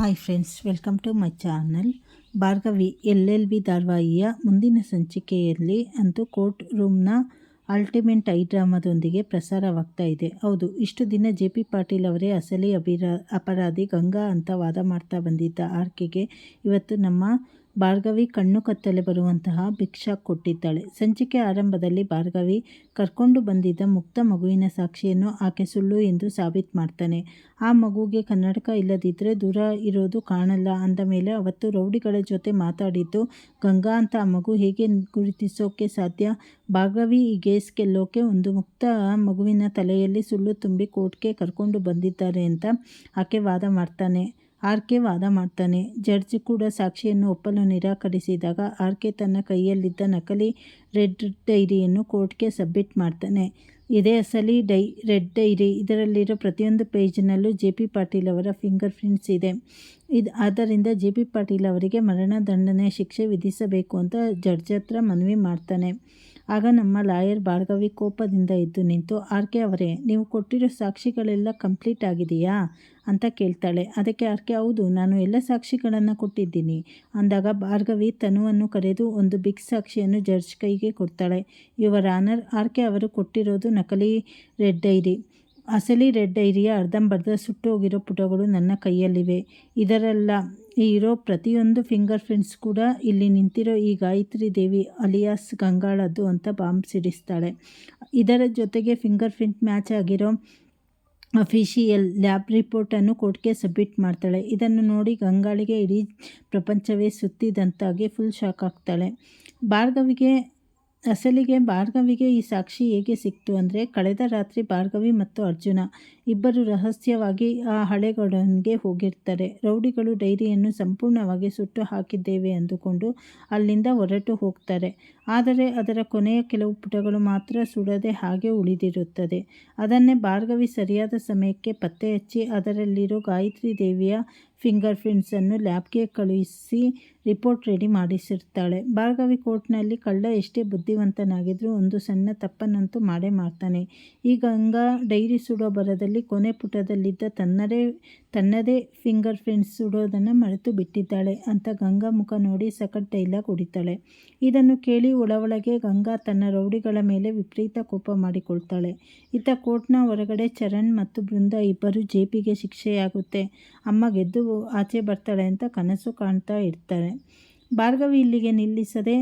Hi friends, welcome to my channel. Bhargavi LLB ಧಾರಾವಾಹಿಯ ಮುಂದಿನ ಸಂಚಿಕೆಯಲ್ಲಿ ಅಂತೂ ಕೋರ್ಟ್ ರೂಮ್ನ ಅಲ್ಟಿಮೇಟ್ ಡ್ರಾಮಾದೊಂದಿಗೆ ಪ್ರಸಾರವಾಗ್ತಾ ಇದೆ. ಹೌದು, ಇಷ್ಟು ದಿನ JP ಪಾಟೀಲ್ ಅವರೇ ಅಸಲಿ ಅಪರಾಧಿ ಗಂಗಾ ಅಂತ ವಾದ ಮಾಡ್ತಾ ಬಂದಿದ್ದ ಆರ್ಕೆಗೆ ಇವತ್ತು ನಮ್ಮ ಭಾರ್ಗವಿ ಕಣ್ಣು ಕತ್ತಲೆ ಬರುವಂತಹ ಭಿಕ್ಷಾ ಕೊಟ್ಟಿದ್ದಾಳೆ. ಸಂಚಿಕೆ ಆರಂಭದಲ್ಲಿ ಭಾರ್ಗವಿ ಕರ್ಕೊಂಡು ಬಂದಿದ್ದ ಮುಕ್ತ ಮಗುವಿನ ಸಾಕ್ಷಿಯನ್ನು ಆಕೆ ಸುಳ್ಳು ಎಂದು ಸಾಬೀತು ಮಾಡ್ತಾನೆ. ಆ ಮಗುಗೆ ಕನ್ನಡಕ ಇಲ್ಲದಿದ್ದರೆ ದೂರ ಇರೋದು ಕಾಣಲ್ಲ ಅಂದ ಮೇಲೆ ಅವತ್ತು ರೌಡಿಗಳ ಜೊತೆ ಮಾತಾಡಿದ್ದು ಗಂಗಾ ಅಂತ ಆ ಮಗು ಹೇಗೆ ಗುರುತಿಸೋಕೆ ಸಾಧ್ಯ? ಭಾರ್ಗವಿ ಈ ಕೇಸ್ ಗೆಲ್ಲೋಕೆ ಒಂದು ಮುಕ್ತ ಮಗುವಿನ ತಲೆಯಲ್ಲಿ ಸುಳ್ಳು ತುಂಬಿ ಕೋರ್ಟ್ಗೆ ಕರ್ಕೊಂಡು ಬಂದಿದ್ದಾರೆ ಅಂತ ಆರ್ಕೆ ವಾದ ಮಾಡ್ತಾನೆ. ಜಡ್ಜ್ ಕೂಡ ಸಾಕ್ಷಿಯನ್ನು ಒಪ್ಪಲು ನಿರಾಕರಿಸಿದಾಗ ಆರ್ಕೆ ತನ್ನ ಕೈಯಲ್ಲಿದ್ದ ನಕಲಿ ರೆಡ್ ಡೈರಿಯನ್ನು ಕೋರ್ಟ್ಗೆ ಸಬ್ಮಿಟ್ ಮಾಡ್ತಾನೆ. ಇದೇ ಅಸಲಿ ರೆಡ್ ಡೈರಿ. ಇದರಲ್ಲಿರೋ ಪ್ರತಿಯೊಂದು ಪೇಜ್ನಲ್ಲೂ JP ಪಾಟೀಲ್ ಅವರ ಫಿಂಗರ್ ಪ್ರಿಂಟ್ಸ್ ಇದೆ. ಆದ್ದರಿಂದ JP ಪಾಟೀಲ್ ಅವರಿಗೆ ಮರಣದಂಡನೆ ಶಿಕ್ಷೆ ವಿಧಿಸಬೇಕು ಅಂತ ಜಡ್ಜ್ ಹತ್ರ ಮನವಿ ಮಾಡ್ತಾನೆ. ಆಗ ನಮ್ಮ ಲಾಯರ್ ಭಾರ್ಗವಿ ಕೋಪದಿಂದ ಎದ್ದು ನಿಂತು, ಆರ್ಕೆ ಅವರೇ, ನೀವು ಕೊಟ್ಟಿರೋ ಸಾಕ್ಷಿಗಳೆಲ್ಲ ಕಂಪ್ಲೀಟ್ ಆಗಿದೆಯಾ ಅಂತ ಕೇಳ್ತಾಳೆ. ಅದಕ್ಕೆ ಆರ್ಕೆ, ಹೌದು, ನಾನು ಎಲ್ಲ ಸಾಕ್ಷಿಗಳನ್ನು ಕೊಟ್ಟಿದ್ದೀನಿ ಅಂದಾಗ ಭಾರ್ಗವಿ ತನುವನ್ನು ಕರೆದು ಒಂದು ಬಿಗ್ ಸಾಕ್ಷಿಯನ್ನು ಜಡ್ಜ್ ಕೈಗೆ ಕೊಡ್ತಾಳೆ. ಯುವರ್ ಆನರ್, ಆರ್ಕೆ ಅವರು ಕೊಟ್ಟಿರೋದು ನಕಲಿ ರೆಡ್ ಡೈರಿ. ಅಸಲಿ ರೆಡ್ ಡೈರಿಯ ಅರ್ಧಂಬರ್ಧ ಸುಟ್ಟೋಗಿರೋ ಪುಟಗಳು ನನ್ನ ಕೈಯಲ್ಲಿವೆ. ಇದರೆಲ್ಲ ಇರೋ ಪ್ರತಿಯೊಂದು ಫಿಂಗರ್ ಪ್ರಿಂಟ್ಸ್ ಕೂಡ ಇಲ್ಲಿ ನಿಂತಿರೋ ಈ ಗಾಯತ್ರಿ ದೇವಿ ಅಲಿಯಾಸ್ ಗಂಗಾಳದ್ದು ಅಂತ ಬಾಂಬ್ ಸಿಡಿಸ್ತಾಳೆ. ಇದರ ಜೊತೆಗೆ ಫಿಂಗರ್ ಪ್ರಿಂಟ್ ಮ್ಯಾಚ್ ಆಗಿರೋ ಅಫಿಷಿಯಲ್ ಲ್ಯಾಬ್ ರಿಪೋರ್ಟನ್ನು ಕೋರ್ಟ್ಗೆ ಸಬ್ಮಿಟ್ ಮಾಡ್ತಾಳೆ. ಇದನ್ನು ನೋಡಿ ಗಂಗಾಳಿಗೆ ಇಡೀ ಪ್ರಪಂಚವೇ ಸುತ್ತಿದಂತಾಗಿ ಫುಲ್ ಶಾಕ್ ಆಗ್ತಾಳೆ. ಭಾರ್ಗವಿಗೆ ಈ ಸಾಕ್ಷಿ ಹೇಗೆ ಸಿಕ್ತು ಅಂದರೆ, ಕಳೆದ ರಾತ್ರಿ ಭಾರ್ಗವಿ ಮತ್ತು ಅರ್ಜುನ ಇಬ್ಬರು ರಹಸ್ಯವಾಗಿ ಆ ಹಳೆ ಗೋಡನ್ಗೆ ಹೋಗಿರ್ತಾರೆ. ರೌಡಿಗಳು ಡೈರಿಯನ್ನು ಸಂಪೂರ್ಣವಾಗಿ ಸುಟ್ಟು ಹಾಕಿದ್ದೇವೆ ಅಂದುಕೊಂಡು ಅಲ್ಲಿಂದ ಹೊರಟು ಹೋಗ್ತಾರೆ. ಆದರೆ ಅದರ ಕೊನೆಯ ಕೆಲವು ಪುಟಗಳು ಮಾತ್ರ ಸುಡದೆ ಹಾಗೆ ಉಳಿದಿರುತ್ತದೆ. ಅದನ್ನೇ ಭಾರ್ಗವಿ ಸರಿಯಾದ ಸಮಯಕ್ಕೆ ಪತ್ತೆ ಹಚ್ಚಿ ಅದರಲ್ಲಿರೋ ಗಾಯತ್ರಿ ದೇವಿಯ ಫಿಂಗರ್ ಪ್ರಿಂಟ್ಸನ್ನು ಲ್ಯಾಬ್ಗೆ ಕಳುಹಿಸಿ ರಿಪೋರ್ಟ್ ರೆಡಿ ಮಾಡಿಸಿರ್ತಾಳೆ. ಭಾರ್ಗವಿ ಕೋರ್ಟ್ನಲ್ಲಿ ಕಳ್ಳ ಎಷ್ಟೇ ಬುದ್ಧಿವಂತನಾಗಿದ್ರೂ ಒಂದು ಸಣ್ಣ ತಪ್ಪನ್ನಂತೂ ಮಾಡೇ ಮಾಡ್ತಾನೆ. ಈ ಗಂಗಾ ಡೈರಿ ಸುಡೋ ಬರದಲ್ಲಿ ಕೊನೆ ಪುಟದಲ್ಲಿದ್ದ ತನ್ನದೇ ಫಿಂಗರ್ ಪ್ರಿಂಟ್ಸ್ ಸುಡೋದನ್ನು ಮರೆತು ಬಿಟ್ಟಿದ್ದಾಳೆ ಅಂತ ಗಂಗಾ ಮುಖ ನೋಡಿ ಸಖತ್ ಡೈಲಾಗ್ ಹೊಡಿತಾಳೆ. ಇದನ್ನು ಕೇಳಿ ಒಳಗೆ ಗಂಗಾ ತನ್ನ ರೌಡಿಗಳ ಮೇಲೆ ವಿಪರೀತ ಕೋಪ ಮಾಡಿಕೊಳ್ತಾಳೆ. ಇತ್ತ ಕೋರ್ಟ್ನ ಹೊರಗಡೆ ಚರಣ್ ಮತ್ತು ಬೃಂದ ಇಬ್ಬರು JPಗೆ ಶಿಕ್ಷೆಯಾಗುತ್ತೆ, ಅಮ್ಮ ಗೆದ್ದು ಆಚೆ ಬರ್ತಾಳೆ ಅಂತ ಕನಸು ಕಾಣ್ತಾ ಇರ್ತಾರೆ. ಭಾರ್ಗವಿ ಇಲ್ಲಿಗೆ ನಿಲ್ಲಿಸದೆ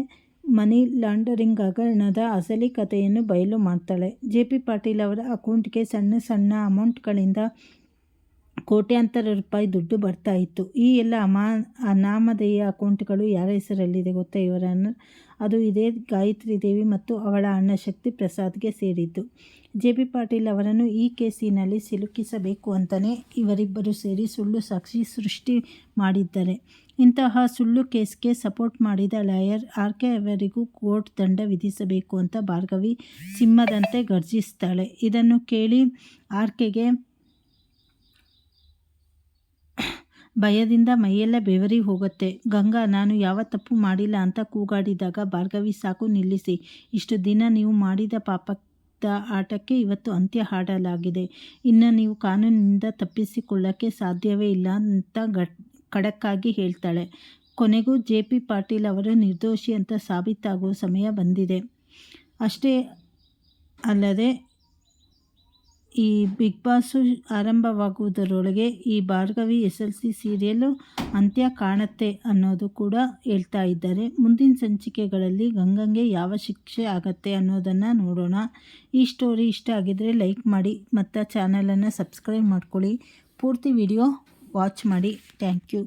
ಮನಿ ಲಾಂಡರಿಂಗ್ ಹಗರಣದ ಅಸಲಿ ಕಥೆಯನ್ನು ಬಯಲು ಮಾಡ್ತಾಳೆ. JP ಪಾಟೀಲ್ ಅವರ ಅಕೌಂಟ್ಗೆ ಸಣ್ಣ ಅಮೌಂಟ್ಗಳಿಂದ ಕೋಟ್ಯಾಂತರ ರೂಪಾಯಿ ದುಡ್ಡು ಬರ್ತಾ ಇತ್ತು. ಈ ಎಲ್ಲ ಅನಾಮಧೇಯ ಅಕೌಂಟ್ಗಳು ಯಾರ ಹೆಸರಲ್ಲಿದೆ ಗೊತ್ತಾ ಇವರನ್ನು? ಅದು ಇದೇ ಗಾಯತ್ರಿ ದೇವಿ ಮತ್ತು ಅವಳ ಅಣ್ಣ ಶಕ್ತಿ ಪ್ರಸಾದ್ಗೆ ಸೇರಿದ್ದು. JP ಪಾಟೀಲ್ ಅವರನ್ನು ಈ ಕೇಸಿನಲ್ಲಿ ಸಿಲುಕಿಸಬೇಕು ಅಂತಲೇ ಇವರಿಬ್ಬರು ಸೇರಿ ಸುಳ್ಳು ಸಾಕ್ಷಿ ಸೃಷ್ಟಿ ಮಾಡಿದ್ದಾರೆ. ಇಂತಹ ಸುಳ್ಳು ಕೇಸ್ಗೆ ಸಪೋರ್ಟ್ ಮಾಡಿದ ಲಾಯರ್ ಆರ್ಕೆ ಅವರಿಗೂ ಕೋರ್ಟ್ ದಂಡ ವಿಧಿಸಬೇಕು ಅಂತ ಭಾರ್ಗವಿ ಸಿಂಹದಂತೆ ಗರ್ಜಿಸ್ತಾಳೆ. ಇದನ್ನು ಕೇಳಿ ಆರ್ಕೆಗೆ ಭಯದಿಂದ ಮೈಯೆಲ್ಲ ಬೆವರಿ ಹೋಗುತ್ತೆ. ಗಂಗಾ, ನಾನು ಯಾವ ತಪ್ಪು ಮಾಡಿಲ್ಲ ಅಂತ ಕೂಗಾಡಿದಾಗ ಭಾರ್ಗವಿ, ಸಾಕು ನಿಲ್ಲಿಸಿ. ಇಷ್ಟು ದಿನ ನೀವು ಮಾಡಿದ ಪಾಪದ ಆಟಕ್ಕೆ ಇವತ್ತು ಅಂತ್ಯ ಹಾಡಲಾಗಿದೆ. ಇನ್ನು ನೀವು ಕಾನೂನಿನಿಂದ ತಪ್ಪಿಸಿಕೊಳ್ಳಕ್ಕೆ ಸಾಧ್ಯವೇ ಇಲ್ಲ ಅಂತ ಖಡಕ್ಕಾಗಿ ಹೇಳ್ತಾಳೆ. ಕೊನೆಗೂ JP ಪಾಟೀಲ್ ಅವರು ನಿರ್ದೋಷಿ ಅಂತ ಸಾಬೀತಾಗುವ ಸಮಯ ಬಂದಿದೆ. ಅಷ್ಟೇ ಅಲ್ಲದೆ ಈ ಬಿಗ್ ಬಾಸು ಆರಂಭವಾಗುವುದರೊಳಗೆ ಈ ಭಾರ್ಗವಿ SLC ಸೀರಿಯಲ್ಲು ಅಂತ್ಯ ಕಾಣುತ್ತೆ ಅನ್ನೋದು ಕೂಡ ಹೇಳ್ತಾ ಇದ್ದಾರೆ. ಮುಂದಿನ ಸಂಚಿಕೆಗಳಲ್ಲಿ ಗಂಗಂಗೆ ಯಾವ ಶಿಕ್ಷೆ ಆಗತ್ತೆ ಅನ್ನೋದನ್ನು ನೋಡೋಣ. ಈ ಸ್ಟೋರಿ ಇಷ್ಟ ಆಗಿದ್ರೆ ಲೈಕ್ ಮಾಡಿ ಮತ್ತು ಚಾನಲನ್ನು ಸಬ್ಸ್ಕ್ರೈಬ್ ಮಾಡ್ಕೊಳ್ಳಿ. ಪೂರ್ತಿ ವಿಡಿಯೋ ವಾಚ್ ಮಾಡಿ. Thank you.